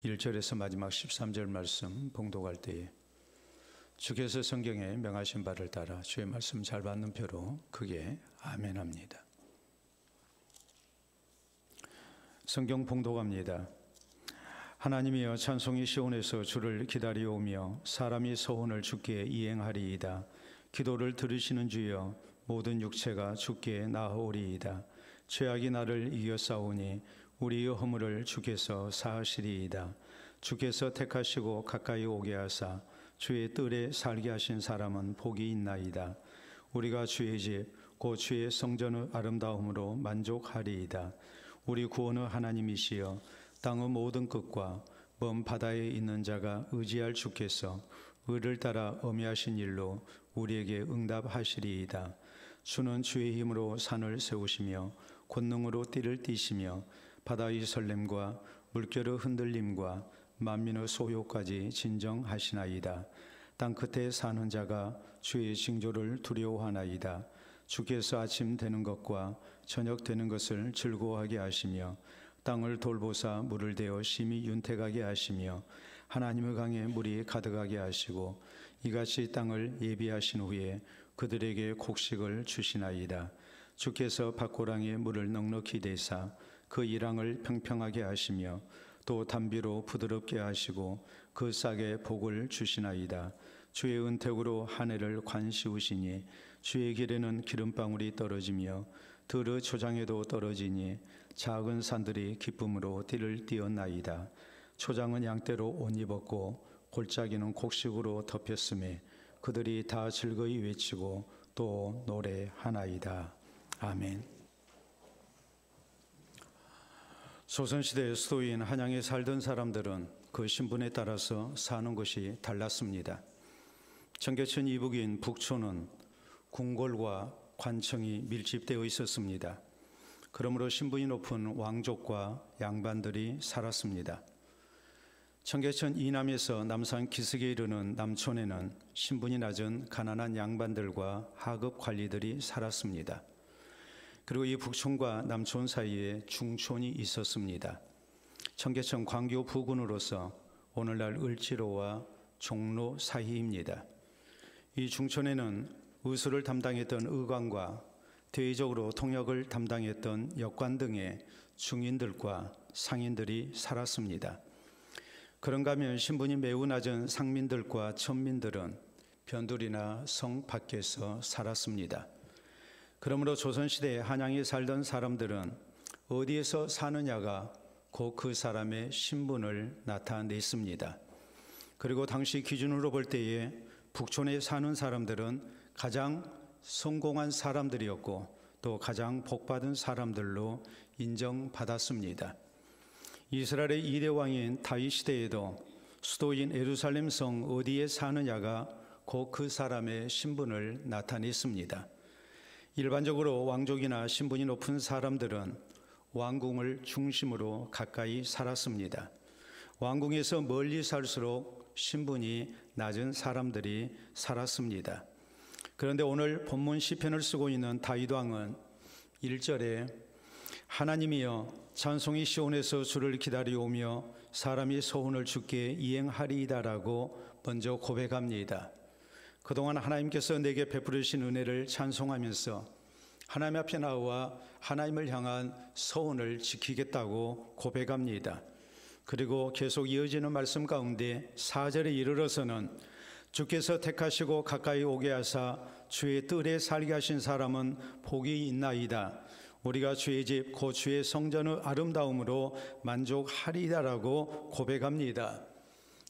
1절에서 마지막 13절 말씀 봉독할 때에 주께서 성경에 명하신 바를 따라 주의 말씀 잘 받는 표로 크게 아멘합니다. 성경 봉독합니다. 하나님이여, 찬송이 시온에서 주를 기다리오며 사람이 소원을 주께 이행하리이다. 기도를 들으시는 주여, 모든 육체가 주께 나아오리이다. 죄악이 나를 이겨싸우니 우리의 허물을 주께서 사하시리이다. 주께서 택하시고 가까이 오게 하사 주의 뜰에 살게 하신 사람은 복이 있나이다. 우리가 주의 집 곧 주의 성전의 아름다움으로 만족하리이다. 우리 구원의 하나님이시여, 땅의 모든 끝과 먼 바다에 있는 자가 의지할 주께서 의를 따라 어미하신 일로 우리에게 응답하시리이다. 주는 주의 힘으로 산을 세우시며 권능으로 띠를 띠시며 바다의 설렘과 물결의 흔들림과 만민의 소요까지 진정하시나이다. 땅끝에 사는 자가 주의 징조를 두려워하나이다. 주께서 아침 되는 것과 저녁 되는 것을 즐거워하게 하시며 땅을 돌보사 물을 대어 심히 윤택하게 하시며 하나님의 강에 물이 가득하게 하시고 이같이 땅을 예비하신 후에 그들에게 곡식을 주시나이다. 주께서 밭고랑에 물을 넉넉히 대사 그 이랑을 평평하게 하시며 또 담비로 부드럽게 하시고 그 싹에 복을 주시나이다. 주의 은택으로 한 해를 관시우시니 주의 길에는 기름방울이 떨어지며 들의 초장에도 떨어지니 작은 산들이 기쁨으로 띠를 띠었나이다. 초장은 양떼로 옷 입었고 골짜기는 곡식으로 덮였음에 그들이 다 즐거이 외치고 또 노래하나이다. 아멘. 조선시대 수도인 한양에 살던 사람들은 그 신분에 따라서 사는 것이 달랐습니다. 청계천 이북인 북촌은 궁궐과 관청이 밀집되어 있었습니다. 그러므로 신분이 높은 왕족과 양반들이 살았습니다. 청계천 이남에서 남산 기슭에 이르는 남촌에는 신분이 낮은 가난한 양반들과 하급 관리들이 살았습니다. 그리고 이 북촌과 남촌 사이에 중촌이 있었습니다. 청계천 광교 부근으로서 오늘날 을지로와 종로 사이입니다. 이 중촌에는 의술을 담당했던 의관과 대외적으로 통역을 담당했던 역관 등의 중인들과 상인들이 살았습니다. 그런가 하면 신분이 매우 낮은 상민들과 천민들은 변두리나 성 밖에서 살았습니다. 그러므로 조선시대에 한양에 살던 사람들은 어디에서 사느냐가 곧 그 사람의 신분을 나타냈습니다. 그리고 당시 기준으로 볼 때에 북촌에 사는 사람들은 가장 성공한 사람들이었고 또 가장 복받은 사람들로 인정받았습니다. 이스라엘의 2대 왕인 다윗 시대에도 수도인 예루살렘 성 어디에 사느냐가 곧 그 사람의 신분을 나타냈습니다. 일반적으로 왕족이나 신분이 높은 사람들은 왕궁을 중심으로 가까이 살았습니다. 왕궁에서 멀리 살수록 신분이 낮은 사람들이 살았습니다. 그런데 오늘 본문 시편을 쓰고 있는 다윗 왕은 1절에 하나님이여, 찬송이 시온에서 주를 기다리오며 사람이 소원을 주께 이행하리이다라고 먼저 고백합니다. 그동안 하나님께서 내게 베푸르신 은혜를 찬송하면서 하나님 앞에 나와 하나님을 향한 소원을 지키겠다고 고백합니다. 그리고 계속 이어지는 말씀 가운데 4절에 이르러서는 주께서 택하시고 가까이 오게 하사 주의 뜰에 살게 하신 사람은 복이 있나이다. 우리가 주의 집 곧 주의 성전의 아름다움으로 만족하리이다라고 고백합니다.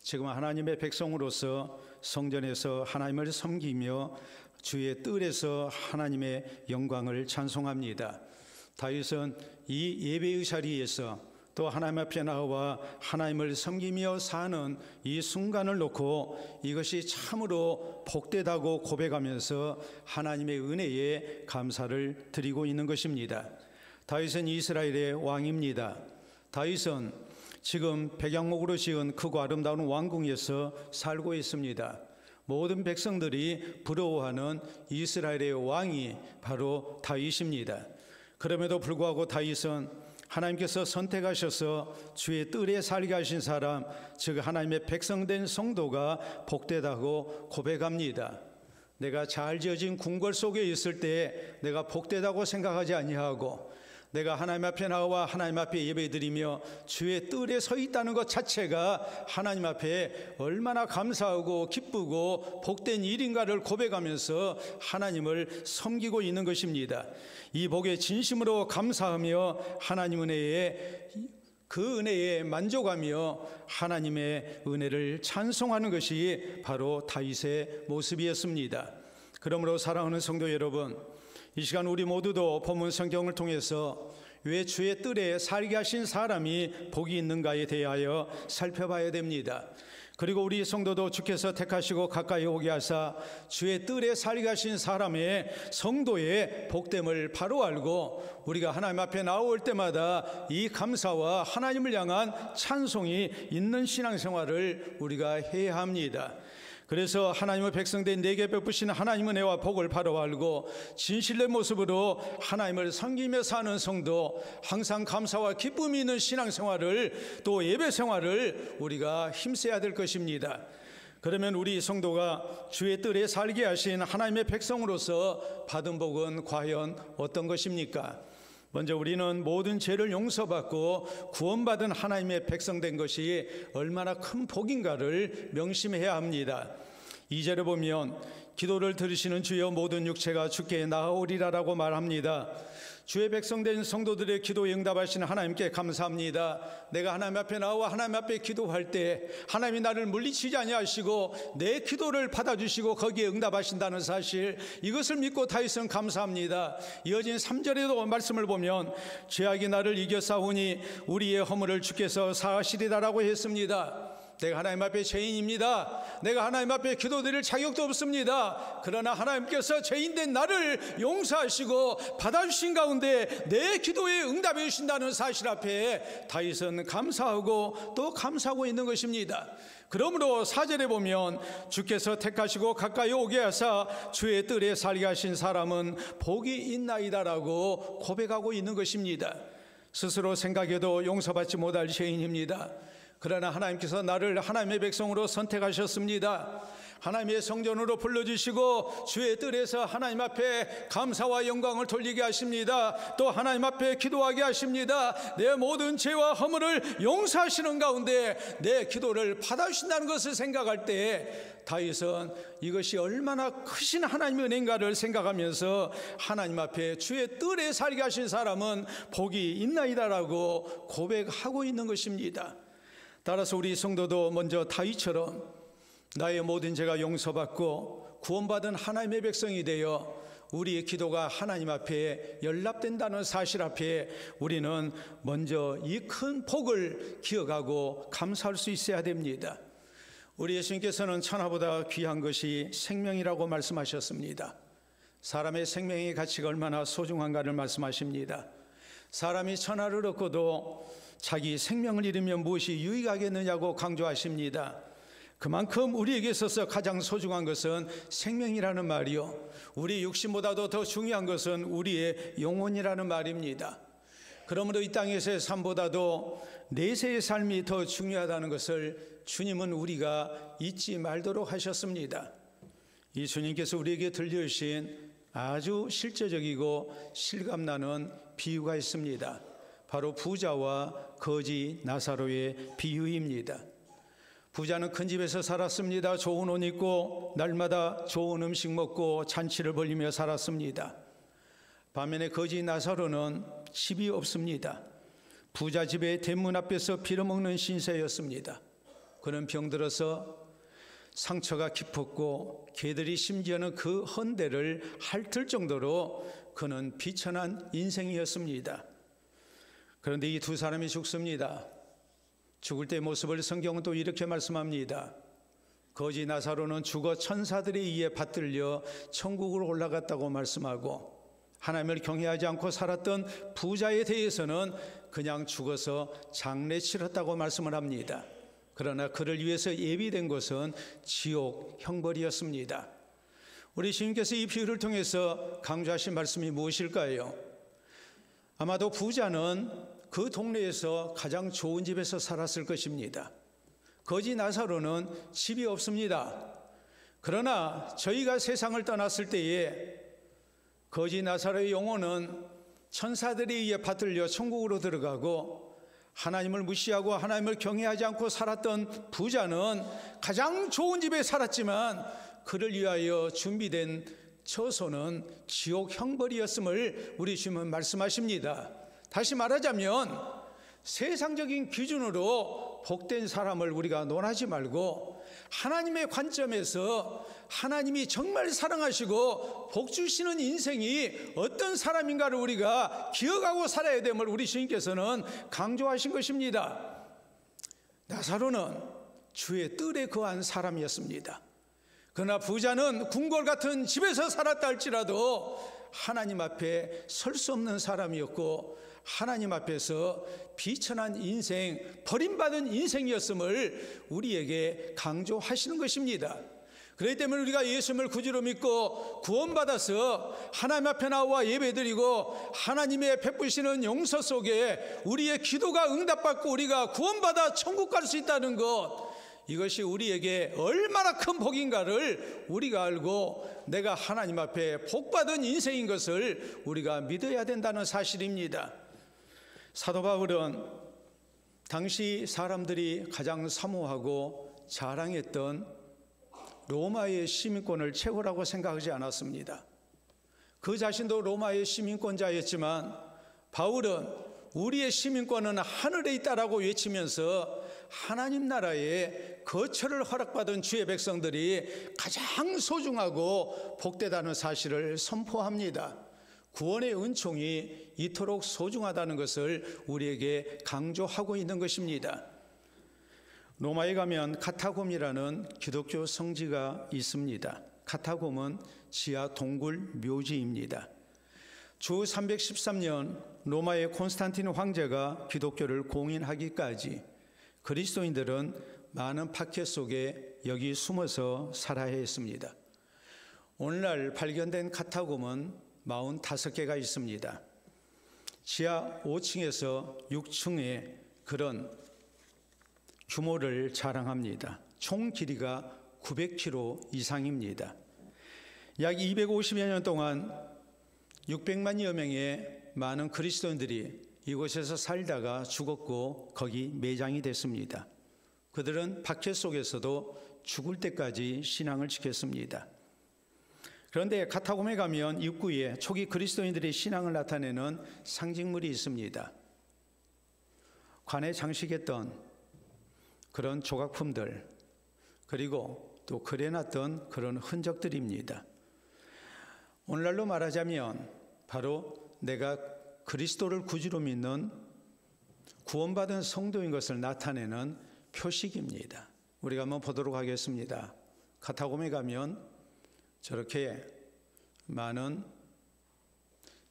지금 하나님의 백성으로서 성전에서 하나님을 섬기며 주의 뜰에서 하나님의 영광을 찬송합니다. 다윗은 이 예배의 자리에서 또 하나님 앞에 나와 하나님을 섬기며 사는 이 순간을 놓고 이것이 참으로 복되다고 고백하면서 하나님의 은혜에 감사를 드리고 있는 것입니다. 다윗은 이스라엘의 왕입니다. 다윗은 지금 백양목으로 지은 크고 아름다운 왕궁에서 살고 있습니다. 모든 백성들이 부러워하는 이스라엘의 왕이 바로 다윗입니다. 그럼에도 불구하고 다윗은 하나님께서 선택하셔서 주의 뜰에 살게 하신 사람, 즉 하나님의 백성된 성도가 복되다고 고백합니다. 내가 잘 지어진 궁궐 속에 있을 때 내가 복되다고 생각하지 아니하고, 내가 하나님 앞에 나와 하나님 앞에 예배드리며 주의 뜰에 서 있다는 것 자체가 하나님 앞에 얼마나 감사하고 기쁘고 복된 일인가를 고백하면서 하나님을 섬기고 있는 것입니다. 이 복에 진심으로 감사하며 하나님 은혜에, 그 은혜에 만족하며 하나님의 은혜를 찬송하는 것이 바로 다윗의 모습이었습니다. 그러므로 사랑하는 성도 여러분, 이 시간 우리 모두도 본문 성경을 통해서 왜 주의 뜰에 살게 하신 사람이 복이 있는가에 대하여 살펴봐야 됩니다. 그리고 우리 성도도 주께서 택하시고 가까이 오게 하사 주의 뜰에 살게 하신 사람의 성도의 복됨을 바로 알고 우리가 하나님 앞에 나올 때마다 이 감사와 하나님을 향한 찬송이 있는 신앙생활을 우리가 해야 합니다. 그래서 하나님의 백성된 내게 베푸신 하나님의 은혜와 복을 바로 알고 진실의 모습으로 하나님을 섬기며 사는 성도, 항상 감사와 기쁨이 있는 신앙생활을, 또 예배생활을 우리가 힘써야 될 것입니다. 그러면 우리 성도가 주의 뜰에 살게 하신 하나님의 백성으로서 받은 복은 과연 어떤 것입니까? 먼저 우리는 모든 죄를 용서받고 구원받은 하나님의 백성된 것이 얼마나 큰 복인가를 명심해야 합니다. 2절에 보면 기도를 들으시는 주여 모든 육체가 주께 나아오리라라고 말합니다. 주의 백성된 성도들의 기도에 응답하시는 하나님께 감사합니다. 내가 하나님 앞에 나와 하나님 앞에 기도할 때 하나님이 나를 물리치지 아니하시고 내 기도를 받아주시고 거기에 응답하신다는 사실, 이것을 믿고 다윗은 감사합니다. 이어진 3절에도 말씀을 보면 죄악이 나를 이겨싸우니 우리의 허물을 주께서 사하시리라라고 했습니다. 내가 하나님 앞에 죄인입니다. 내가 하나님 앞에 기도드릴 자격도 없습니다. 그러나 하나님께서 죄인된 나를 용서하시고 받아주신 가운데 내 기도에 응답해 주신다는 사실 앞에 다윗은 감사하고 또 감사하고 있는 것입니다. 그러므로 4절에 보면 주께서 택하시고 가까이 오게 하사 주의 뜰에 살게 하신 사람은 복이 있나이다라고 고백하고 있는 것입니다. 스스로 생각해도 용서받지 못할 죄인입니다. 그러나 하나님께서 나를 하나님의 백성으로 선택하셨습니다. 하나님의 성전으로 불러주시고 주의 뜰에서 하나님 앞에 감사와 영광을 돌리게 하십니다. 또 하나님 앞에 기도하게 하십니다. 내 모든 죄와 허물을 용서하시는 가운데 내 기도를 받아주신다는 것을 생각할 때 다윗은 이것이 얼마나 크신 하나님의 은혜인가를 생각하면서 하나님 앞에 주의 뜰에 살게 하신 사람은 복이 있나이다라고 고백하고 있는 것입니다. 따라서 우리 성도도 먼저 다윗처럼 나의 모든 죄가 용서받고 구원받은 하나님의 백성이 되어 우리의 기도가 하나님 앞에 연락된다는 사실 앞에 우리는 먼저 이 큰 복을 기억하고 감사할 수 있어야 됩니다. 우리 예수님께서는 천하보다 귀한 것이 생명이라고 말씀하셨습니다. 사람의 생명의 가치가 얼마나 소중한가를 말씀하십니다. 사람이 천하를 얻고도 자기 생명을 잃으면 무엇이 유익하겠느냐고 강조하십니다. 그만큼 우리에게 있어서 가장 소중한 것은 생명이라는 말이요, 우리 육신보다도 더 중요한 것은 우리의 영혼이라는 말입니다. 그러므로 이 땅에서의 삶보다도 내세의 삶이 더 중요하다는 것을 주님은 우리가 잊지 말도록 하셨습니다. 이 주님께서 우리에게 들려주신 아주 실제적이고 실감나는 비유가 있습니다. 바로 부자와 거지 나사로의 비유입니다. 부자는 큰 집에서 살았습니다. 좋은 옷 입고 날마다 좋은 음식 먹고 잔치를 벌이며 살았습니다. 반면에 거지 나사로는 집이 없습니다. 부자 집의 대문 앞에서 빌어먹는 신세였습니다. 그는 병들어서 상처가 깊었고 개들이 심지어는 그 헌대를 핥을 정도로 그는 비천한 인생이었습니다. 그런데 이 두 사람이 죽습니다. 죽을 때의 모습을 성경은 또 이렇게 말씀합니다. 거지 나사로는 죽어 천사들에 의해 받들려 천국으로 올라갔다고 말씀하고, 하나님을 경외하지 않고 살았던 부자에 대해서는 그냥 죽어서 장례 치렀다고 말씀을 합니다. 그러나 그를 위해서 예비된 것은 지옥 형벌이었습니다. 우리 주님께서 이 비유를 통해서 강조하신 말씀이 무엇일까요? 아마도 부자는 그 동네에서 가장 좋은 집에서 살았을 것입니다. 거지 나사로는 집이 없습니다. 그러나 저희가 세상을 떠났을 때에 거지 나사로의 영혼은 천사들에 의해 받들려 천국으로 들어가고, 하나님을 무시하고 하나님을 경외하지 않고 살았던 부자는 가장 좋은 집에 살았지만 그를 위하여 준비된 처소는 지옥 형벌이었음을 우리 주님은 말씀하십니다. 다시 말하자면 세상적인 기준으로 복된 사람을 우리가 논하지 말고 하나님의 관점에서 하나님이 정말 사랑하시고 복 주시는 인생이 어떤 사람인가를 우리가 기억하고 살아야 됨을 우리 주님께서는 강조하신 것입니다. 나사로는 주의 뜰에 거한 사람이었습니다. 그러나 부자는 궁궐 같은 집에서 살았다 할지라도 하나님 앞에 설 수 없는 사람이었고, 하나님 앞에서 비천한 인생, 버림받은 인생이었음을 우리에게 강조하시는 것입니다. 그렇기 때문에 우리가 예수님을 구주로 믿고 구원받아서 하나님 앞에 나와 예배드리고 하나님의 베푸시는 용서 속에 우리의 기도가 응답받고 우리가 구원받아 천국 갈 수 있다는 것, 이것이 우리에게 얼마나 큰 복인가를 우리가 알고 내가 하나님 앞에 복받은 인생인 것을 우리가 믿어야 된다는 사실입니다. 사도 바울은 당시 사람들이 가장 사모하고 자랑했던 로마의 시민권을 최고라고 생각하지 않았습니다. 그 자신도 로마의 시민권자였지만 바울은 우리의 시민권은 하늘에 있다라고 외치면서 하나님 나라의 거처를 허락받은 주의 백성들이 가장 소중하고 복되다는 사실을 선포합니다. 구원의 은총이 이토록 소중하다는 것을 우리에게 강조하고 있는 것입니다. 로마에 가면 카타콤이라는 기독교 성지가 있습니다. 카타콤은 지하 동굴 묘지입니다. 주 313년 로마의 콘스탄틴 황제가 기독교를 공인하기까지 그리스도인들은 많은 박해 속에 여기 숨어서 살아야 했습니다. 오늘날 발견된 카타콤은 45개가 있습니다. 지하 5층에서 6층의 그런 규모를 자랑합니다. 총 길이가 900km 이상입니다. 약 250여 년 동안 600만여 명의 많은 그리스도인들이 이곳에서 살다가 죽었고 거기 매장이 됐습니다. 그들은 박해 속에서도 죽을 때까지 신앙을 지켰습니다. 그런데 카타콤에 가면 입구에 초기 그리스도인들의 신앙을 나타내는 상징물이 있습니다. 관에 장식했던 그런 조각품들, 그리고 또 그려놨던 그런 흔적들입니다. 오늘날로 말하자면 바로 내가 그리스도를 구주로 믿는 구원받은 성도인 것을 나타내는 표식입니다. 우리가 한번 보도록 하겠습니다. 카타콤에 가면 저렇게 많은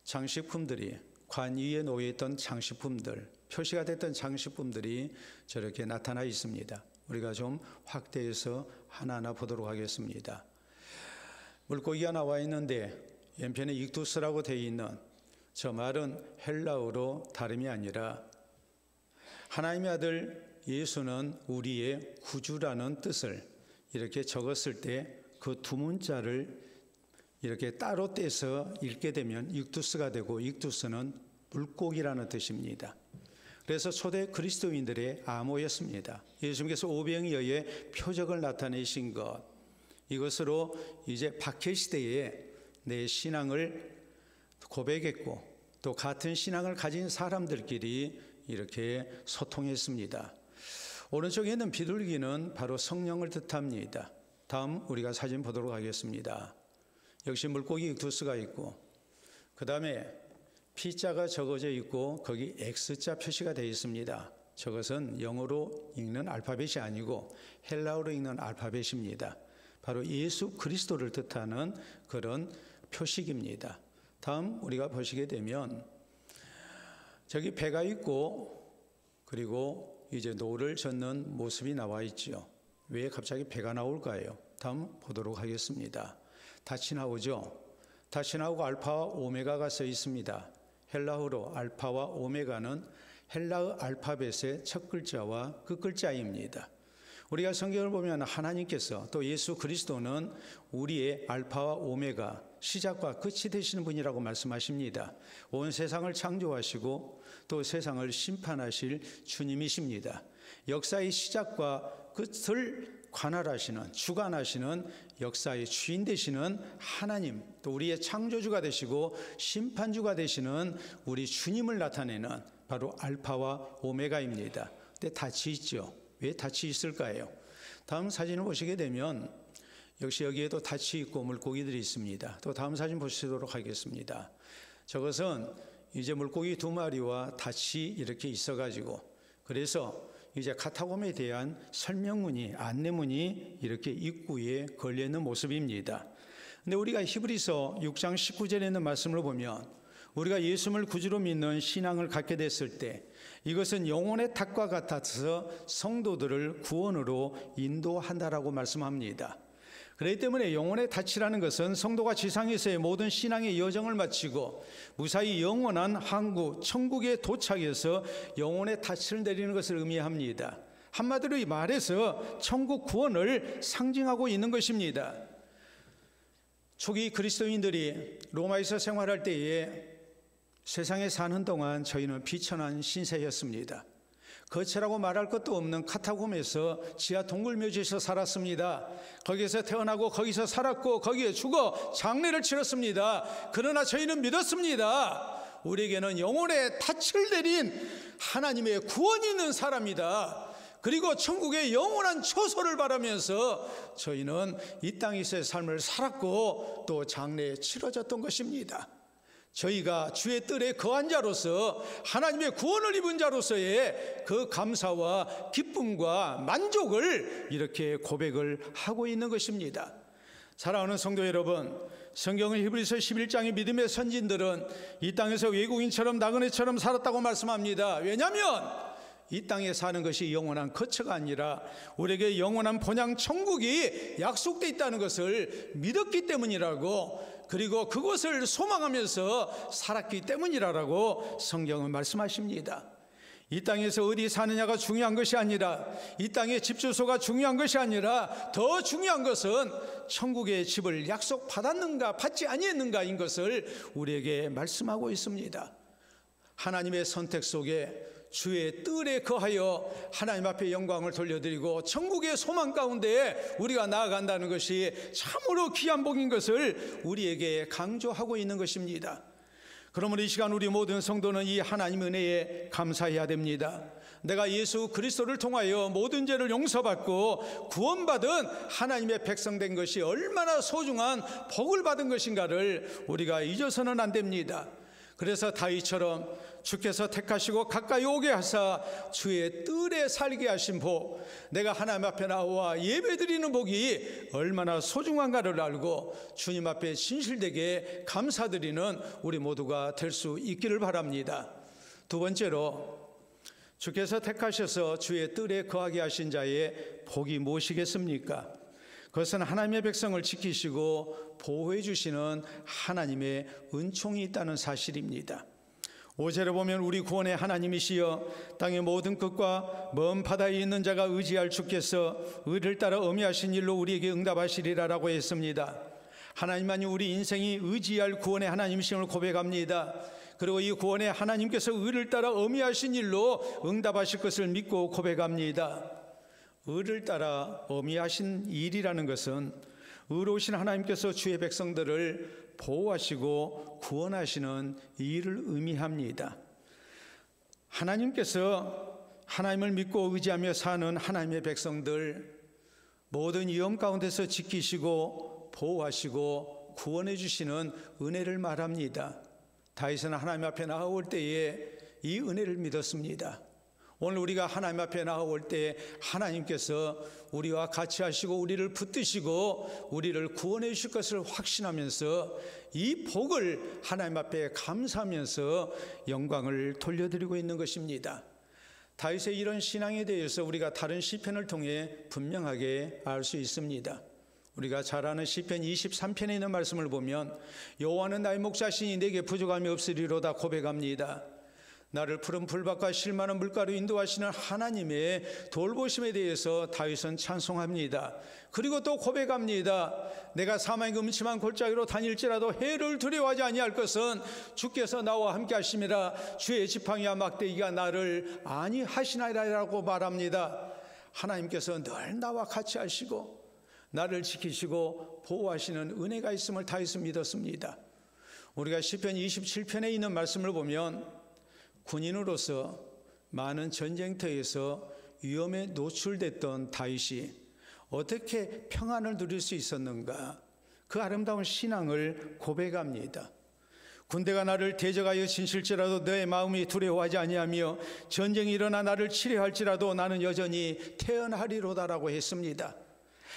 장식품들이, 관 위에 놓여있던 장식품들, 표시가 됐던 장식품들이 저렇게 나타나 있습니다. 우리가 좀 확대해서 하나하나 보도록 하겠습니다. 물고기가 나와 있는데 왼편에 익두스라고 되어 있는 저 말은 헬라어로 다름이 아니라 하나님의 아들 예수는 우리의 구주라는 뜻을 이렇게 적었을 때 그 두 문자를 이렇게 따로 떼서 읽게 되면 익두스가 되고, 익두스는 물고기라는 뜻입니다. 그래서 초대 그리스도인들의 암호였습니다. 예수님께서 오병이어의 표적을 나타내신 것, 이것으로 이제 박해 시대에 내 신앙을 고백했고 또 같은 신앙을 가진 사람들끼리 이렇게 소통했습니다. 오른쪽에 있는 비둘기는 바로 성령을 뜻합니다. 다음 우리가 사진 보도록 하겠습니다. 역시 물고기 익두스가 있고, 그 다음에 P자가 적어져 있고 거기 X자 표시가 되어 있습니다. 저것은 영어로 읽는 알파벳이 아니고 헬라어로 읽는 알파벳입니다. 바로 예수 그리스도를 뜻하는 그런 표식입니다. 다음 우리가 보시게 되면 저기 배가 있고 그리고 이제 노를 젓는 모습이 나와 있죠. 왜 갑자기 배가 나올까요? 다음 보도록 하겠습니다. 닻이 나오죠. 닻이 나오고 알파와 오메가가 써 있습니다. 헬라어로 알파와 오메가는 헬라어 알파벳의 첫 글자와 그 글자입니다. 우리가 성경을 보면 하나님께서 또 예수 그리스도는 우리의 알파와 오메가, 시작과 끝이 되시는 분이라고 말씀하십니다. 온 세상을 창조하시고 또 세상을 심판하실 주님이십니다. 역사의 시작과 끝을 관할하시는, 주관하시는 역사의 주인 되시는 하나님, 또 우리의 창조주가 되시고 심판주가 되시는 우리 주님을 나타내는 바로 알파와 오메가입니다. 근데 닻이 있죠. 왜 닻이 있을까요? 다음 사진을 보시게 되면 역시 여기에도 닻이 있고 물고기들이 있습니다. 또 다음 사진 보시도록 하겠습니다. 저것은 이제 물고기 2마리와 닻이 이렇게 있어가지고, 그래서 이제 카타콤에 대한 설명문이, 안내문이 이렇게 입구에 걸려있는 모습입니다. 근데 우리가 히브리서 6장 19절에 있는 말씀을 보면 우리가 예수를 구주로 믿는 신앙을 갖게 됐을 때 이것은 영혼의 탁과 같아서 성도들을 구원으로 인도한다라고 말씀합니다. 그렇기 때문에 영혼의 닻이라는 것은 성도가 지상에서의 모든 신앙의 여정을 마치고 무사히 영원한 항구 천국에 도착해서 영혼의 닻을 내리는 것을 의미합니다. 한마디로 말해서 천국 구원을 상징하고 있는 것입니다. 초기 그리스도인들이 로마에서 생활할 때에 세상에 사는 동안 저희는 비천한 신세였습니다. 거처라고 말할 것도 없는 카타콤에서 지하 동굴묘지에서 살았습니다. 거기에서 태어나고 거기서 살았고 거기에 죽어 장례를 치렀습니다. 그러나 저희는 믿었습니다. 우리에게는 영혼의 닻을 내린 하나님의 구원이 있는 사람이다. 그리고 천국의 영원한 처소를 바라면서 저희는 이 땅에서의 삶을 살았고 또 장래에 치러졌던 것입니다. 저희가 주의 뜰에 거한 자로서 하나님의 구원을 입은 자로서의 그 감사와 기쁨과 만족을 이렇게 고백을 하고 있는 것입니다. 사랑하는 성도 여러분, 성경은 히브리서 11장의 믿음의 선진들은 이 땅에서 외국인처럼 나그네처럼 살았다고 말씀합니다. 왜냐하면 이 땅에 사는 것이 영원한 거처가 아니라 우리에게 영원한 본향 천국이 약속되어 있다는 것을 믿었기 때문이라고, 그리고 그것을 소망하면서 살았기 때문이라고 성경은 말씀하십니다. 이 땅에서 어디 사느냐가 중요한 것이 아니라, 이 땅의 집 주소가 중요한 것이 아니라 더 중요한 것은 천국의 집을 약속받았는가 받지 아니했는가인 것을 우리에게 말씀하고 있습니다. 하나님의 선택 속에 주의 뜰에 거하여 하나님 앞에 영광을 돌려드리고 천국의 소망 가운데 우리가 나아간다는 것이 참으로 귀한 복인 것을 우리에게 강조하고 있는 것입니다. 그러므로 이 시간 우리 모든 성도는 이 하나님 은혜에 감사해야 됩니다. 내가 예수 그리스도를 통하여 모든 죄를 용서받고 구원받은 하나님의 백성 된 것이 얼마나 소중한 복을 받은 것인가를 우리가 잊어서는 안 됩니다. 그래서 다윗처럼 주께서 택하시고 가까이 오게 하사 주의 뜰에 살게 하신 복, 내가 하나님 앞에 나와 예배드리는 복이 얼마나 소중한가를 알고 주님 앞에 진실되게 감사드리는 우리 모두가 될 수 있기를 바랍니다. 두 번째로, 주께서 택하셔서 주의 뜰에 거하게 하신 자의 복이 무엇이겠습니까? 그것은 하나님의 백성을 지키시고 보호해 주시는 하나님의 은총이 있다는 사실입니다. 5절에 보면 우리 구원의 하나님이시여 땅의 모든 끝과 먼 바다에 있는 자가 의지할 주께서 의를 따라 어미하신 일로 우리에게 응답하시리라라고 했습니다. 하나님만이 우리 인생이 의지할 구원의 하나님이심을 고백합니다. 그리고 이 구원의 하나님께서 의를 따라 어미하신 일로 응답하실 것을 믿고 고백합니다. 의를 따라 어미하신 일이라는 것은 의로우신 하나님께서 주의 백성들을 보호하시고 구원하시는 일을 의미합니다. 하나님께서 하나님을 믿고 의지하며 사는 하나님의 백성들 모든 위험 가운데서 지키시고 보호하시고 구원해 주시는 은혜를 말합니다. 다윗은 하나님 앞에 나아올 때에 이 은혜를 믿었습니다. 오늘 우리가 하나님 앞에 나아올 때 하나님께서 우리와 같이 하시고 우리를 붙드시고 우리를 구원해 주실 것을 확신하면서 이 복을 하나님 앞에 감사하면서 영광을 돌려드리고 있는 것입니다. 다윗의 이런 신앙에 대해서 우리가 다른 시편을 통해 분명하게 알 수 있습니다. 우리가 잘 아는 시편 23편에 있는 말씀을 보면 여호와는 나의 목자시니 내게 부족함이 없으리로다 고백합니다. 나를 푸른 풀밭과 실만한 물가로 인도하시는 하나님의 돌보심에 대해서 다윗은 찬송합니다. 그리고 또 고백합니다. 내가 사망의 음침한 골짜기로 다닐지라도 해를 두려워하지 아니할 것은 주께서 나와 함께 하심이라. 주의 지팡이와 막대기가 나를 안위하시나이라고 말합니다. 하나님께서 늘 나와 같이 하시고 나를 지키시고 보호하시는 은혜가 있음을 다윗은 믿었습니다. 우리가 시편 27편에 있는 말씀을 보면 군인으로서 많은 전쟁터에서 위험에 노출됐던 다윗이 어떻게 평안을 누릴 수 있었는가, 그 아름다운 신앙을 고백합니다. 군대가 나를 대적하여 진실지라도 내 마음이 두려워하지 아니하며 전쟁이 일어나 나를 치료할지라도 나는 여전히 태어나리로다라고 했습니다.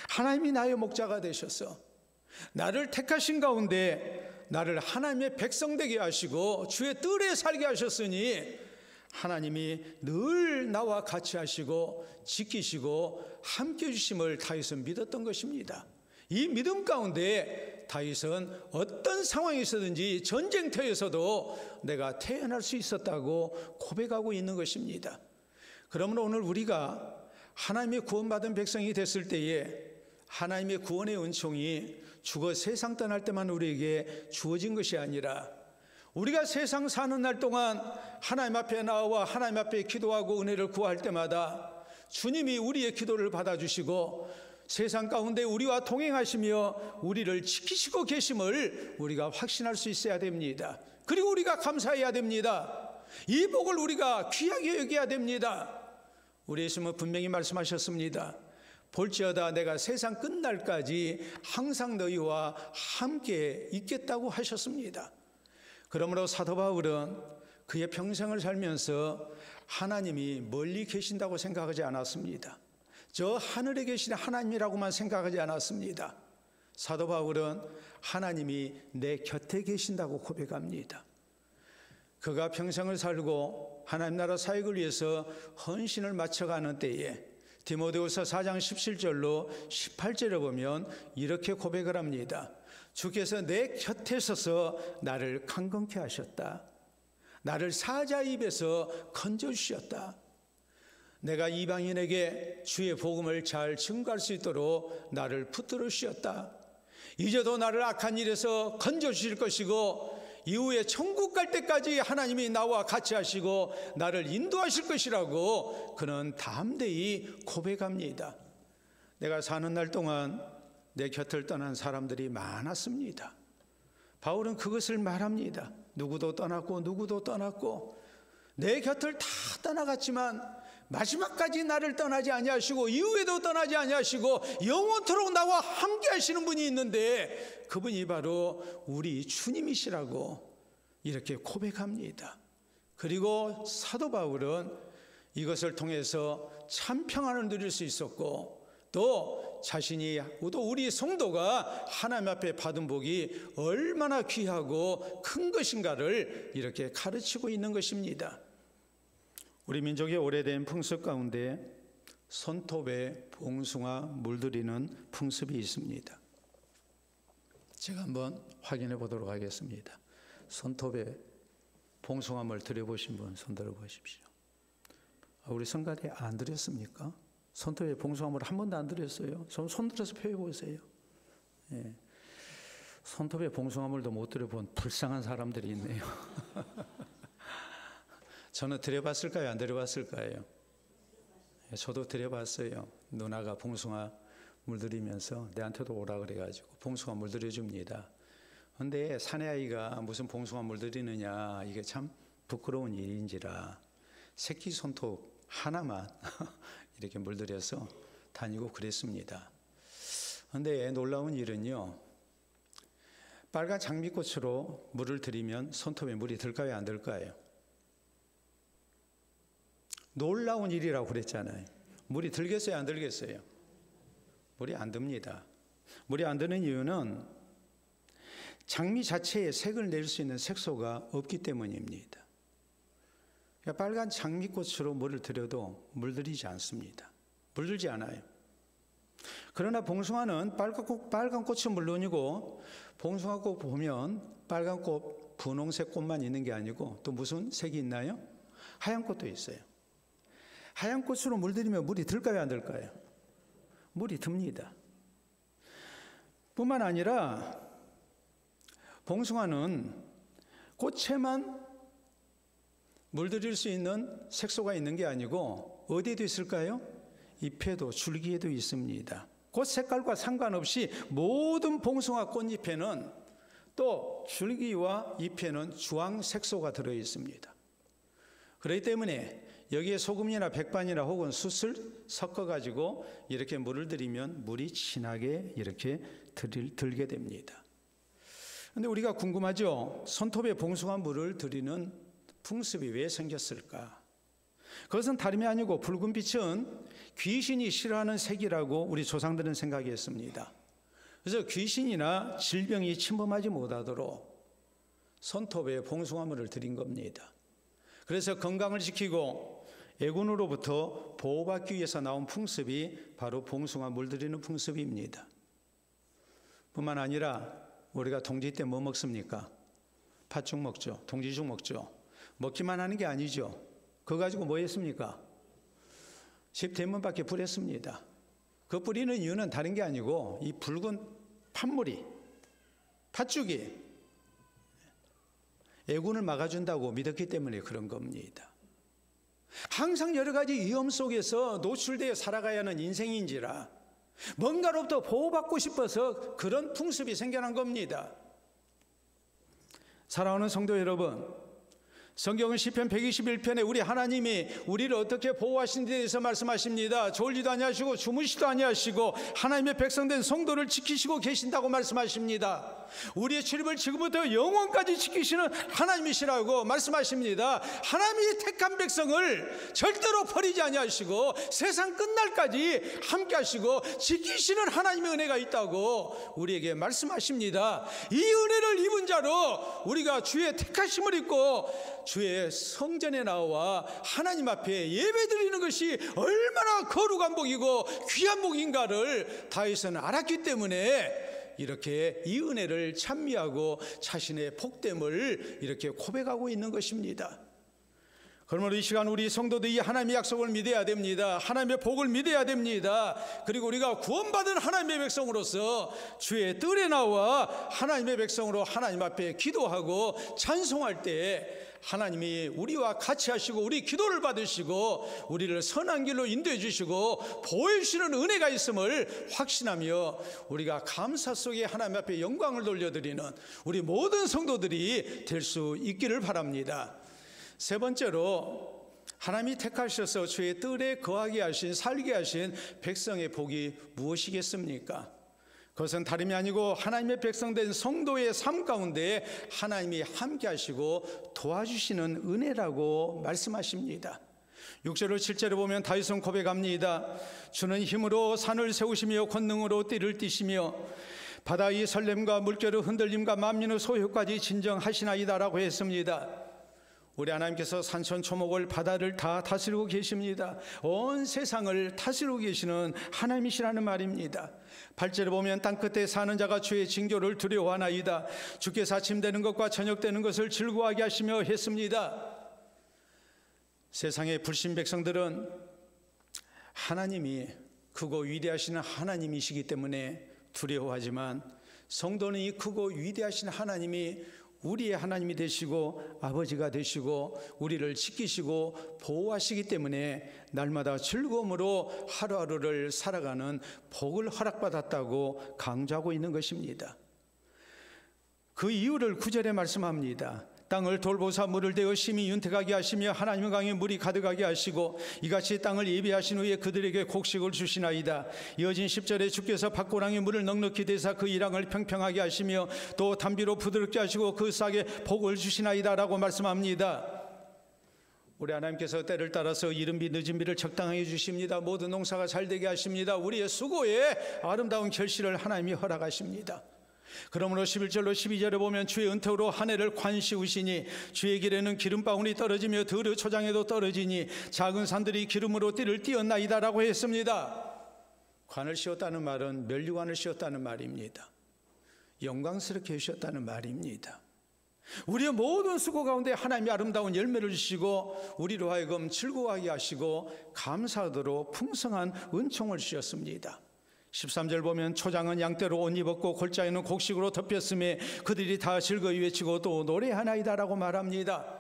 하나님이 나의 목자가 되셔서 나를 택하신 가운데 나를 하나님의 백성 되게 하시고 주의 뜰에 살게 하셨으니 하나님이 늘 나와 같이 하시고 지키시고 함께 해주심을 다윗은 믿었던 것입니다. 이 믿음 가운데 다윗은 어떤 상황이 있었든지 전쟁터에서도 내가 태어날 수 있었다고 고백하고 있는 것입니다. 그러므로 오늘 우리가 하나님의 구원받은 백성이 됐을 때에 하나님의 구원의 은총이 죽어 세상 떠날 때만 우리에게 주어진 것이 아니라 우리가 세상 사는 날 동안 하나님 앞에 나와 하나님 앞에 기도하고 은혜를 구할 때마다 주님이 우리의 기도를 받아주시고 세상 가운데 우리와 동행하시며 우리를 지키시고 계심을 우리가 확신할 수 있어야 됩니다. 그리고 우리가 감사해야 됩니다. 이 복을 우리가 귀하게 여겨야 됩니다. 우리 예수님은 분명히 말씀하셨습니다. 볼지어다 내가 세상 끝날까지 항상 너희와 함께 있겠다고 하셨습니다. 그러므로 사도 바울은 그의 평생을 살면서 하나님이 멀리 계신다고 생각하지 않았습니다. 저 하늘에 계신 하나님이라고만 생각하지 않았습니다. 사도 바울은 하나님이 내 곁에 계신다고 고백합니다. 그가 평생을 살고 하나님 나라 사역을 위해서 헌신을 마쳐가는 때에 디모데후서 4장 17절로 18절에 보면 이렇게 고백을 합니다. 주께서 내 곁에 서서 나를 강건케 하셨다. 나를 사자의 입에서 건져주셨다. 내가 이방인에게 주의 복음을 잘 증거할 수 있도록 나를 붙들어 주셨다. 이제도 나를 악한 일에서 건져주실 것이고 이후에 천국 갈 때까지 하나님이 나와 같이 하시고 나를 인도하실 것이라고 그는 담대히 고백합니다. 내가 사는 날 동안 내 곁을 떠난 사람들이 많았습니다. 바울은 그것을 말합니다. 누구도 떠났고 내 곁을 다 떠나갔지만 마지막까지 나를 떠나지 아니하시고 이후에도 떠나지 아니하시고 영원토록 나와 함께 하시는 분이 있는데 그분이 바로 우리 주님이시라고 이렇게 고백합니다. 그리고 사도 바울은 이것을 통해서 참 평안을 누릴 수 있었고 또 자신이 또 우리 성도가 하나님 앞에 받은 복이 얼마나 귀하고 큰 것인가를 이렇게 가르치고 있는 것입니다. 우리 민족의 오래된 풍습 가운데 손톱에 봉숭아 물들이는 풍습이 있습니다. 제가 한번 확인해 보도록 하겠습니다. 손톱에 봉숭아물 들여보신 분 손 들어보십시오. 우리 성가대 안 들였습니까? 손톱에 봉숭아물 한 번도 안 들였어요. 손 들어서 펴보세요. 예. 손톱에 봉숭아물도 못 들여본 불쌍한 사람들이 있네요. 저는 들여봤을까요? 안 들여봤을까요? 저도 들여봤어요. 누나가 봉숭아 물들이면서 내한테도 오라 그래가지고 봉숭아 물들여줍니다. 근데 사내아이가 무슨 봉숭아 물들이느냐, 이게 참 부끄러운 일인지라 새끼 손톱 하나만 이렇게 물들여서 다니고 그랬습니다. 근데 놀라운 일은요, 빨간 장미꽃으로 물을 들이면 손톱에 물이 들까요? 안 들까요? 놀라운 일이라고 그랬잖아요. 물이 들겠어요? 안 들겠어요? 물이 안 듭니다. 물이 안 드는 이유는 장미 자체에 색을 낼 수 있는 색소가 없기 때문입니다. 그러니까 빨간 장미꽃으로 물을 들여도 물들이지 않습니다. 물들지 않아요. 그러나 봉숭아는 빨간 꽃은 물론이고 봉숭아꽃 보면 빨간 꽃, 분홍색 꽃만 있는 게 아니고 또 무슨 색이 있나요? 하얀 꽃도 있어요. 하얀 꽃으로 물들이면 물이 들까요, 안 들까요? 물이 듭니다. 뿐만 아니라 봉숭아는 꽃에만 물들일 수 있는 색소가 있는 게 아니고 어디에도 있을까요? 잎에도 줄기에도 있습니다. 꽃 색깔과 상관없이 모든 봉숭아 꽃잎에는 또 줄기와 잎에는 주황 색소가 들어 있습니다. 그렇기 때문에 여기에 소금이나 백반이나 혹은 숯을 섞어 가지고 이렇게 물을 들이면 물이 진하게 이렇게 들게 됩니다. 그런데 우리가 궁금하죠? 손톱에 봉숭아 물을 들이는 풍습이 왜 생겼을까? 그것은 다름이 아니고 붉은 빛은 귀신이 싫어하는 색이라고 우리 조상들은 생각했습니다. 그래서 귀신이나 질병이 침범하지 못하도록 손톱에 봉숭아 물을 들인 겁니다. 그래서 건강을 지키고 애군으로부터 보호받기 위해서 나온 풍습이 바로 봉숭아 물들이는 풍습입니다. 뿐만 아니라 우리가 동지 때 뭐 먹습니까? 팥죽 먹죠. 동지죽 먹죠. 먹기만 하는 게 아니죠. 그거 가지고 뭐 했습니까? 십대문밖에 뿌렸습니다. 그 뿌리는 이유는 다른 게 아니고 이 붉은 팥물이, 팥죽이 애군을 막아준다고 믿었기 때문에 그런 겁니다. 항상 여러 가지 위험 속에서 노출되어 살아가야 하는 인생인지라 뭔가로부터 보호받고 싶어서 그런 풍습이 생겨난 겁니다. 사랑하는 성도 여러분, 성경은 시편 121편에 우리 하나님이 우리를 어떻게 보호하신 데 대해서 말씀하십니다. 졸지도 아니하시고 주무시도 아니하시고 하나님의 백성된 성도를 지키시고 계신다고 말씀하십니다. 우리의 출입을 지금부터 영원까지 지키시는 하나님이시라고 말씀하십니다. 하나님이 택한 백성을 절대로 버리지 아니하시고 세상 끝날까지 함께 하시고 지키시는 하나님의 은혜가 있다고 우리에게 말씀하십니다. 이 은혜를 입은 자로 우리가 주의 택하심을 입고 주의 성전에 나와 하나님 앞에 예배드리는 것이 얼마나 거룩한 복이고 귀한 복인가를 다윗은 알았기 때문에 이렇게 이 은혜를 찬미하고 자신의 복됨을 이렇게 고백하고 있는 것입니다. 그러므로 이 시간 우리 성도들이 하나님의 약속을 믿어야 됩니다. 하나님의 복을 믿어야 됩니다. 그리고 우리가 구원받은 하나님의 백성으로서 주의 뜰에 나와 하나님의 백성으로 하나님 앞에 기도하고 찬송할 때 하나님이 우리와 같이 하시고 우리 기도를 받으시고 우리를 선한 길로 인도해 주시고 보호해 주시는 은혜가 있음을 확신하며 우리가 감사 속에 하나님 앞에 영광을 돌려드리는 우리 모든 성도들이 될 수 있기를 바랍니다. 세 번째로 하나님이 택하셔서 주의 뜰에 거하게 하신 살게 하신 백성의 복이 무엇이겠습니까? 그것은 다름이 아니고 하나님의 백성된 성도의 삶 가운데 하나님이 함께 하시고 도와주시는 은혜라고 말씀하십니다. 6절로 7절에 보면 다윗은 고백합니다. 주는 힘으로 산을 세우시며 권능으로 띠를 띠시며 바다의 설렘과 물결의 흔들림과 만민의 소요까지 진정하시나이다라고 했습니다. 우리 하나님께서 산천초목을 바다를 다 다스리고 계십니다. 온 세상을 다스리고 계시는 하나님이시라는 말입니다. 8절에 보면 땅끝에 사는 자가 주의 징조를 두려워하나이다. 주께서 아침 되는 것과 저녁 되는 것을 즐거워하게 하시며 했습니다. 세상의 불신 백성들은 하나님이 크고 위대하신 하나님이시기 때문에 두려워하지만 성도는 이 크고 위대하신 하나님이 우리의 하나님이 되시고 아버지가 되시고 우리를 지키시고 보호하시기 때문에 날마다 즐거움으로 하루하루를 살아가는 복을 허락받았다고 강조하고 있는 것입니다. 그 이유를 9절에 말씀합니다. 땅을 돌보사 물을 대어 심히 윤택하게 하시며 하나님의 강에 물이 가득하게 하시고 이같이 땅을 예비하신 후에 그들에게 곡식을 주시나이다. 이어진 10절에 주께서 밭고랑에 물을 넉넉히 대사 그 이랑을 평평하게 하시며 또 담비로 부드럽게 하시고 그 싹에 복을 주시나이다 라고 말씀합니다. 우리 하나님께서 때를 따라서 이른 비 늦은 비를 적당하게 주십니다. 모든 농사가 잘되게 하십니다. 우리의 수고에 아름다운 결실을 하나님이 허락하십니다. 그러므로 11절로 12절에 보면 주의 은택으로 한 해를 관시우시니 주의 길에는 기름방울이 떨어지며 들의 초장에도 떨어지니 작은 산들이 기름으로 띠를 띄었나이다 라고 했습니다. 관을 씌웠다는 말은 면류관을 씌웠다는 말입니다. 영광스럽게 해주셨다는 말입니다. 우리의 모든 수고 가운데 하나님이 아름다운 열매를 주시고 우리로 하여금 즐거워하게 하시고 감사하도록 풍성한 은총을 주셨습니다. 13절 보면 초장은 양떼로 옷 입었고 골짜기는 곡식으로 덮였음에 그들이 다 즐거이 외치고 또 노래하나이다 라고 말합니다.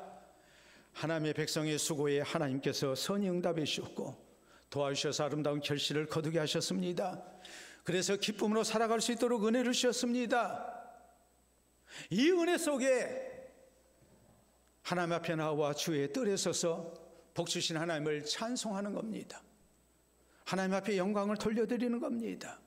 하나님의 백성의 수고에 하나님께서 선히 응답해 주셨고 도와주셔서 아름다운 결실을 거두게 하셨습니다. 그래서 기쁨으로 살아갈 수 있도록 은혜를 주셨습니다. 이 은혜 속에 하나님 앞에 나와 주의 뜰에 서서 복 주신 하나님을 찬송하는 겁니다. 하나님 앞에 영광을 돌려드리는 겁니다.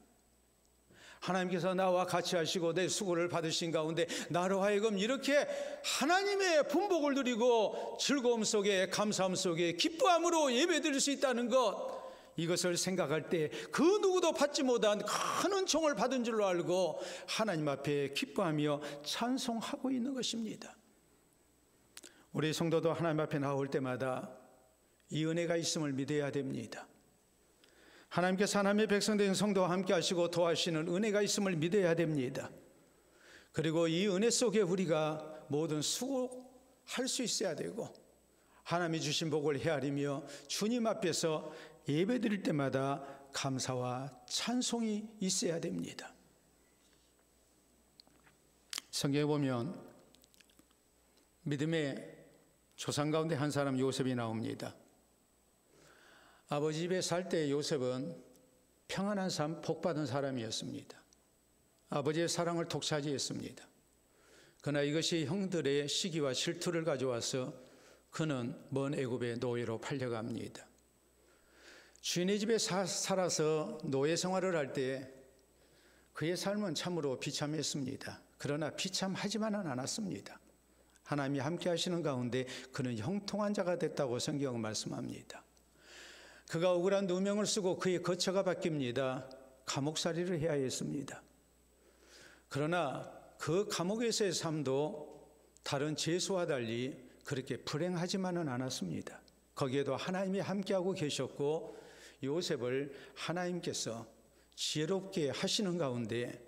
하나님께서 나와 같이 하시고 내 수고를 받으신 가운데 나로 하여금 이렇게 하나님의 분복을 누리고 즐거움 속에 감사함 속에 기뻐함으로 예배드릴 수 있다는 것, 이것을 생각할 때 그 누구도 받지 못한 큰 은총을 받은 줄로 알고 하나님 앞에 기뻐하며 찬송하고 있는 것입니다. 우리 성도도 하나님 앞에 나올 때마다 이 은혜가 있음을 믿어야 됩니다. 하나님께서 하나님의 백성된 성도와 함께 하시고 도와주시는 은혜가 있음을 믿어야 됩니다. 그리고 이 은혜 속에 우리가 모든 수고할 수 있어야 되고 하나님이 주신 복을 헤아리며 주님 앞에서 예배드릴 때마다 감사와 찬송이 있어야 됩니다. 성경에 보면 믿음의 조상 가운데 한 사람 요셉이 나옵니다. 아버지 집에 살 때 요셉은 평안한 삶, 복받은 사람이었습니다. 아버지의 사랑을 독차지했습니다. 그러나 이것이 형들의 시기와 질투를 가져와서 그는 먼 애굽의 노예로 팔려갑니다. 주인의 집에 살아서 노예 생활을 할 때 그의 삶은 참으로 비참했습니다. 그러나 비참하지만은 않았습니다. 하나님이 함께 하시는 가운데 그는 형통한 자가 됐다고 성경은 말씀합니다. 그가 억울한 누명을 쓰고 그의 거처가 바뀝니다. 감옥살이를 해야 했습니다. 그러나 그 감옥에서의 삶도 다른 죄수와 달리 그렇게 불행하지만은 않았습니다. 거기에도 하나님이 함께하고 계셨고 요셉을 하나님께서 지혜롭게 하시는 가운데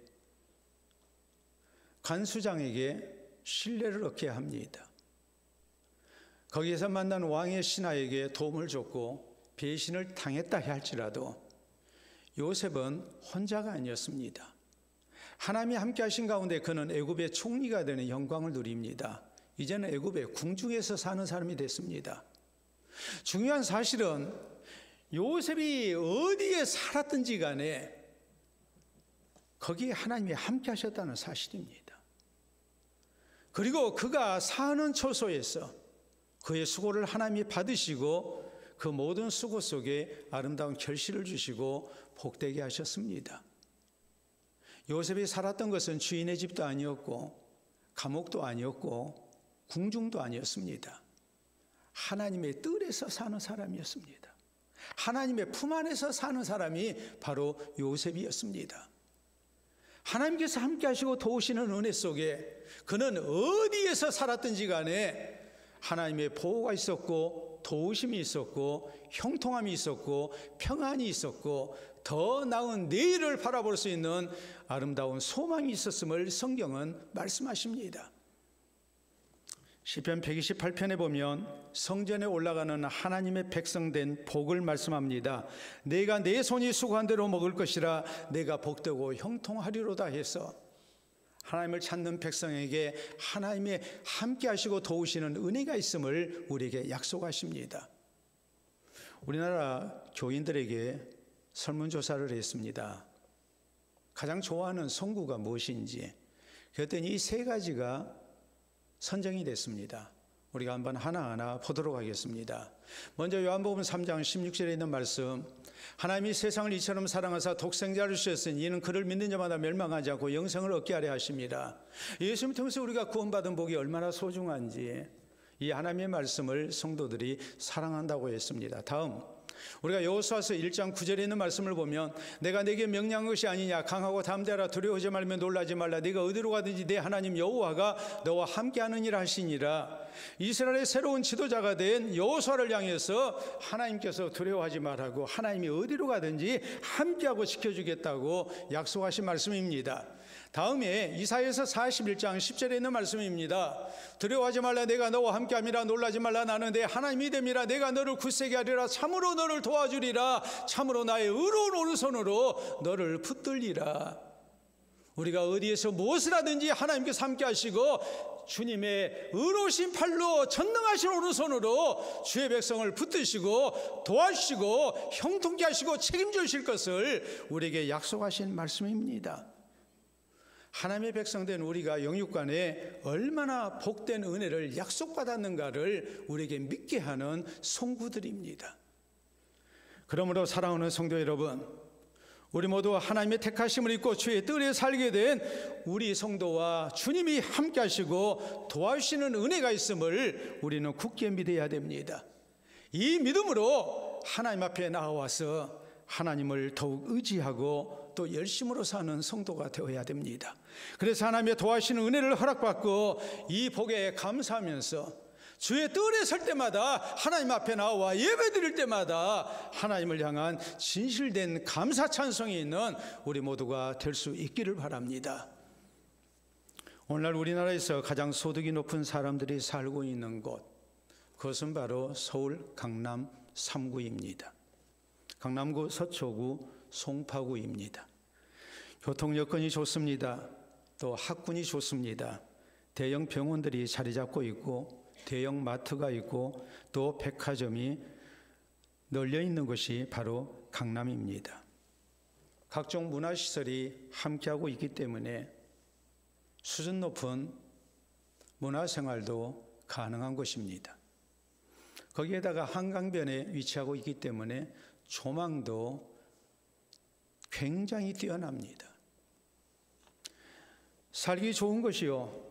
관수장에게 신뢰를 얻게 합니다. 거기에서 만난 왕의 신하에게 도움을 줬고 배신을 당했다 할지라도 요셉은 혼자가 아니었습니다. 하나님이 함께 하신 가운데 그는 애굽의 총리가 되는 영광을 누립니다. 이제는 애굽의 궁중에서 사는 사람이 됐습니다. 중요한 사실은 요셉이 어디에 살았든지 간에 거기에 하나님이 함께 하셨다는 사실입니다. 그리고 그가 사는 처소에서 그의 수고를 하나님이 받으시고 그 모든 수고 속에 아름다운 결실을 주시고 복되게 하셨습니다. 요셉이 살았던 것은 주인의 집도 아니었고 감옥도 아니었고 궁중도 아니었습니다. 하나님의 뜰에서 사는 사람이었습니다. 하나님의 품 안에서 사는 사람이 바로 요셉이었습니다. 하나님께서 함께 하시고 도우시는 은혜 속에 그는 어디에서 살았든지 간에 하나님의 보호가 있었고 도우심이 있었고 형통함이 있었고 평안이 있었고 더 나은 내일을 바라볼 수 있는 아름다운 소망이 있었음을 성경은 말씀하십니다. 시편 128편에 보면 성전에 올라가는 하나님의 백성된 복을 말씀합니다. 내가 내 손이 수고한 대로 먹을 것이라 내가 복되고 형통하리로다 해서 하나님을 찾는 백성에게 하나님의 함께 하시고 도우시는 은혜가 있음을 우리에게 약속하십니다. 우리나라 교인들에게 설문조사를 했습니다. 가장 좋아하는 성구가 무엇인지. 그랬더니 이 세 가지가 선정이 됐습니다. 우리가 한번 하나하나 보도록 하겠습니다. 먼저 요한복음 3장 16절에 있는 말씀, 하나님이 세상을 이처럼 사랑하사 독생자를 주셨으니 이는 그를 믿는 자마다 멸망하지 않고 영생을 얻게 하려 하십니다. 예수님 통해서 우리가 구원받은 복이 얼마나 소중한지 이 하나님의 말씀을 성도들이 사랑한다고 했습니다. 다음, 우리가 여호수아서 1장 9절에 있는 말씀을 보면 내가 네게 명령한 것이 아니냐, 강하고 담대하라, 두려워하지 말며 놀라지 말라, 네가 어디로 가든지 내 하나님 여호와가 너와 함께하느니라 하시니라. 이스라엘의 새로운 지도자가 된 여호수아를 향해서 하나님께서 두려워하지 말라고, 하나님이 어디로 가든지 함께하고 지켜주겠다고 약속하신 말씀입니다. 다음에 이사야서 41장 10절에 있는 말씀입니다. 두려워하지 말라, 내가 너와 함께함이라. 놀라지 말라, 나는 내 하나님이 됨이라. 내가 너를 굳세게 하리라. 참으로 너를 도와주리라. 참으로 나의 의로운 오른손으로 너를 붙들리라. 우리가 어디에서 무엇을 하든지 하나님께서 함께 하시고 주님의 의로우신 팔로 전능하신 오른손으로 주의 백성을 붙드시고 도와주시고 형통케 하시고 책임져 주실 것을 우리에게 약속하신 말씀입니다. 하나님의 백성된 우리가 영육간에 얼마나 복된 은혜를 약속받았는가를 우리에게 믿게 하는 송구들입니다. 그러므로 사랑하는 성도 여러분, 우리 모두 하나님의 택하심을 입고 주의 뜰에 살게 된 우리 성도와 주님이 함께 하시고 도와주시는 은혜가 있음을 우리는 굳게 믿어야 됩니다. 이 믿음으로 하나님 앞에 나와서 하나님을 더욱 의지하고 또 열심으로 사는 성도가 되어야 됩니다. 그래서 하나님의 도와주시는 은혜를 허락받고 이 복에 감사하면서 주의 뜰에 설 때마다, 하나님 앞에 나와 예배 드릴 때마다 하나님을 향한 진실된 감사 찬송이 있는 우리 모두가 될 수 있기를 바랍니다. 오늘날 우리나라에서 가장 소득이 높은 사람들이 살고 있는 곳, 그것은 바로 서울 강남 3구입니다. 강남구 서초구 송파구입니다. 교통 여건이 좋습니다. 또 학군이 좋습니다. 대형 병원들이 자리 잡고 있고 대형 마트가 있고 또 백화점이 널려 있는 것이 바로 강남입니다. 각종 문화시설이 함께하고 있기 때문에 수준 높은 문화생활도 가능한 것입니다. 거기에다가 한강변에 위치하고 있기 때문에 조망도 굉장히 뛰어납니다. 살기 좋은 것이요,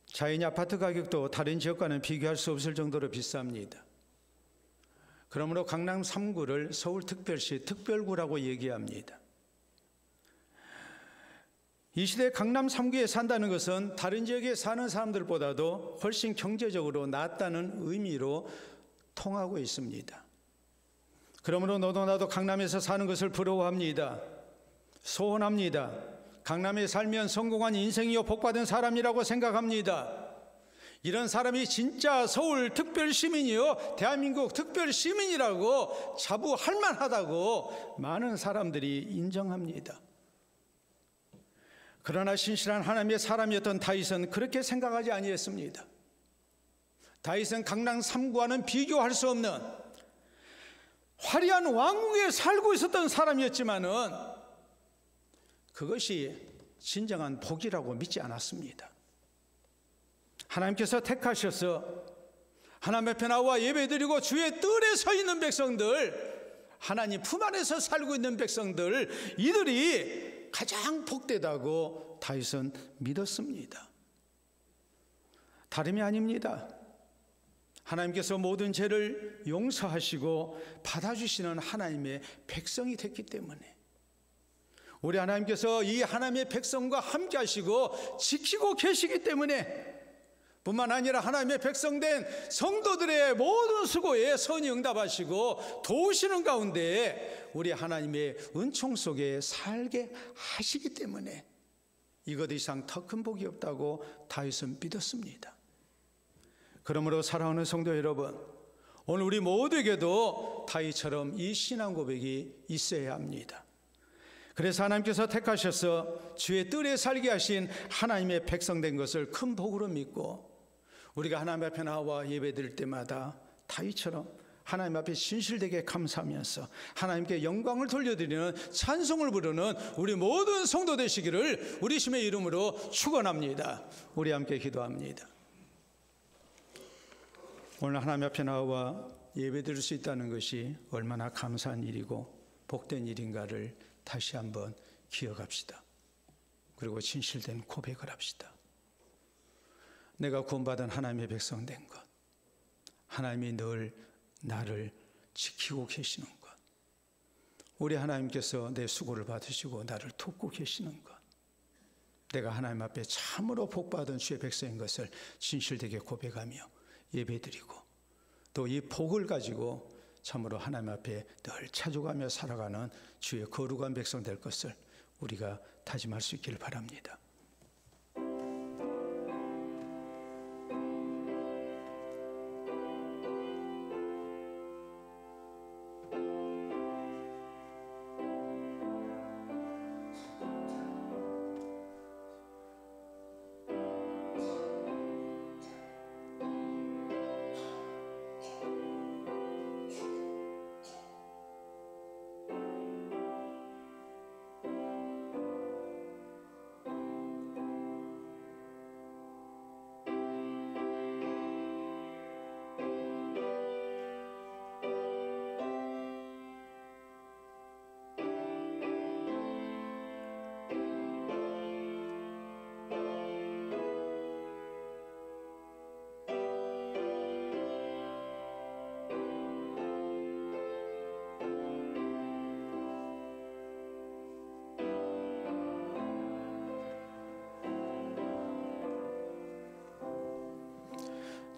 자연 아파트 가격도 다른 지역과는 비교할 수 없을 정도로 비쌉니다. 그러므로 강남 3구를 서울특별시 특별구라고 얘기합니다. 이 시대 강남 3구에 산다는 것은 다른 지역에 사는 사람들보다도 훨씬 경제적으로 낫다는 의미로 통하고 있습니다. 그러므로 너도 나도 강남에서 사는 것을 부러워합니다. 소원합니다. 강남에 살면 성공한 인생이요 복받은 사람이라고 생각합니다. 이런 사람이 진짜 서울 특별시민이요 대한민국 특별시민이라고 자부할 만하다고 많은 사람들이 인정합니다. 그러나 신실한 하나님의 사람이었던 다윗은 그렇게 생각하지 아니했습니다. 다윗은 강남 3구와는 비교할 수 없는 화려한 왕궁에 살고 있었던 사람이었지만은 그것이 진정한 복이라고 믿지 않았습니다. 하나님께서 택하셔서 하나님 앞에 나와 예배드리고 주의 뜰에 서 있는 백성들, 하나님 품 안에서 살고 있는 백성들, 이들이 가장 복되다고 다윗은 믿었습니다. 다름이 아닙니다. 하나님께서 모든 죄를 용서하시고 받아주시는 하나님의 백성이 됐기 때문에, 우리 하나님께서 이 하나님의 백성과 함께 하시고 지키고 계시기 때문에, 뿐만 아니라 하나님의 백성된 성도들의 모든 수고에 선히 응답하시고 도우시는 가운데 우리 하나님의 은총 속에 살게 하시기 때문에 이것 이상 더 큰 복이 없다고 다윗은 믿었습니다. 그러므로 사랑하는 성도 여러분, 오늘 우리 모두에게도 다윗처럼 이 신앙 고백이 있어야 합니다. 그래서 하나님께서 택하셔서 주의 뜰에 살게 하신 하나님의 백성된 것을 큰 복으로 믿고 우리가 하나님 앞에 나와 예배드릴 때마다 다윗처럼 하나님 앞에 진실되게 감사하면서 하나님께 영광을 돌려드리는 찬송을 부르는 우리 모든 성도 되시기를 우리 주의 이름으로 축원합니다. 우리 함께 기도합니다. 오늘 하나님 앞에 나와 예배드릴 수 있다는 것이 얼마나 감사한 일이고 복된 일인가를 다시 한번 기억합시다. 그리고 진실된 고백을 합시다. 내가 구원받은 하나님의 백성 된 것, 하나님이 늘 나를 지키고 계시는 것, 우리 하나님께서 내 수고를 받으시고 나를 돕고 계시는 것, 내가 하나님 앞에 참으로 복받은 주의 백성인 것을 진실되게 고백하며 예배드리고 또 이 복을 가지고 참으로 하나님 앞에 늘 찾아가며 살아가는 주의 거룩한 백성 될 것을 우리가 다짐할 수 있기를 바랍니다.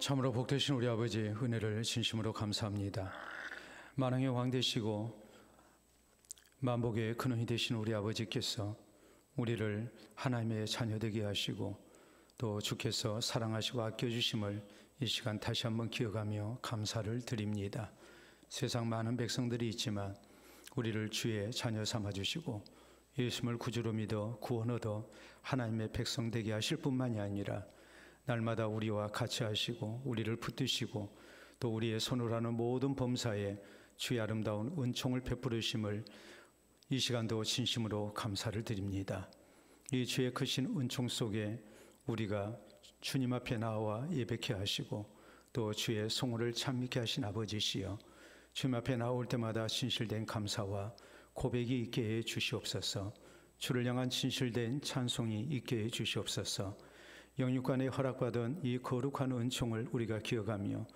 참으로 복되신 우리 아버지 은혜를 진심으로 감사합니다. 만왕의 왕 되시고 만복의 근원이 되신 우리 아버지께서 우리를 하나님의 자녀 되게 하시고 또 주께서 사랑하시고 아껴주심을 이 시간 다시 한번 기억하며 감사를 드립니다. 세상 많은 백성들이 있지만 우리를 주의 자녀 삼아주시고 예수님을 구주로 믿어 구원 얻어 하나님의 백성 되게 하실 뿐만이 아니라 날마다 우리와 같이 하시고 우리를 붙드시고 또 우리의 손으로 하는 모든 범사에 주의 아름다운 은총을 베푸르심을 이 시간도 진심으로 감사를 드립니다. 이 주의 크신 은총 속에 우리가 주님 앞에 나와 예배케 하시고 또 주의 성호를 찬미케 하신 아버지시여, 주님 앞에 나올 때마다 진실된 감사와 고백이 있게 해 주시옵소서. 주를 향한 진실된 찬송이 있게 해 주시옵소서. 영육간에 허락받은 이 거룩한 은총을 우리가 기억하며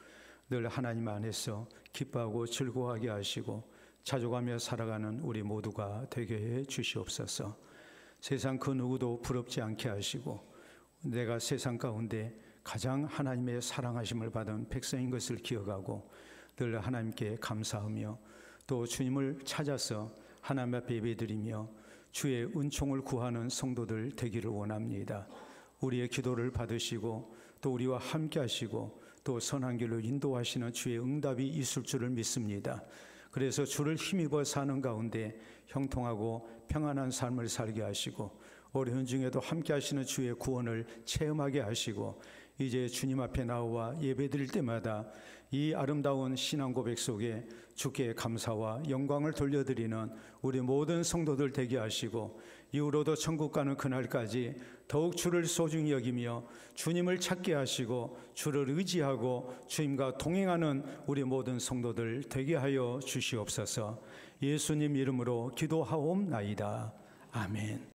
늘 하나님 안에서 기뻐하고 즐거워하게 하시고 자족하며 살아가는 우리 모두가 되게 해 주시옵소서. 세상 그 누구도 부럽지 않게 하시고 내가 세상 가운데 가장 하나님의 사랑하심을 받은 백성인 것을 기억하고 늘 하나님께 감사하며 또 주님을 찾아서 하나님 앞에 예배드리며 주의 은총을 구하는 성도들 되기를 원합니다. 우리의 기도를 받으시고 또 우리와 함께 하시고 또 선한 길로 인도하시는 주의 응답이 있을 줄을 믿습니다. 그래서 주를 힘입어 사는 가운데 형통하고 평안한 삶을 살게 하시고 어려운 중에도 함께 하시는 주의 구원을 체험하게 하시고 이제 주님 앞에 나와 예배드릴 때마다 이 아름다운 신앙 고백 속에 주께 감사와 영광을 돌려드리는 우리 모든 성도들 되게 하시고 이후로도 천국 가는 그날까지 더욱 주를 소중히 여기며 주님을 찾게 하시고 주를 의지하고 주님과 동행하는 우리 모든 성도들 되게 하여 주시옵소서. 예수님 이름으로 기도하옵나이다. 아멘.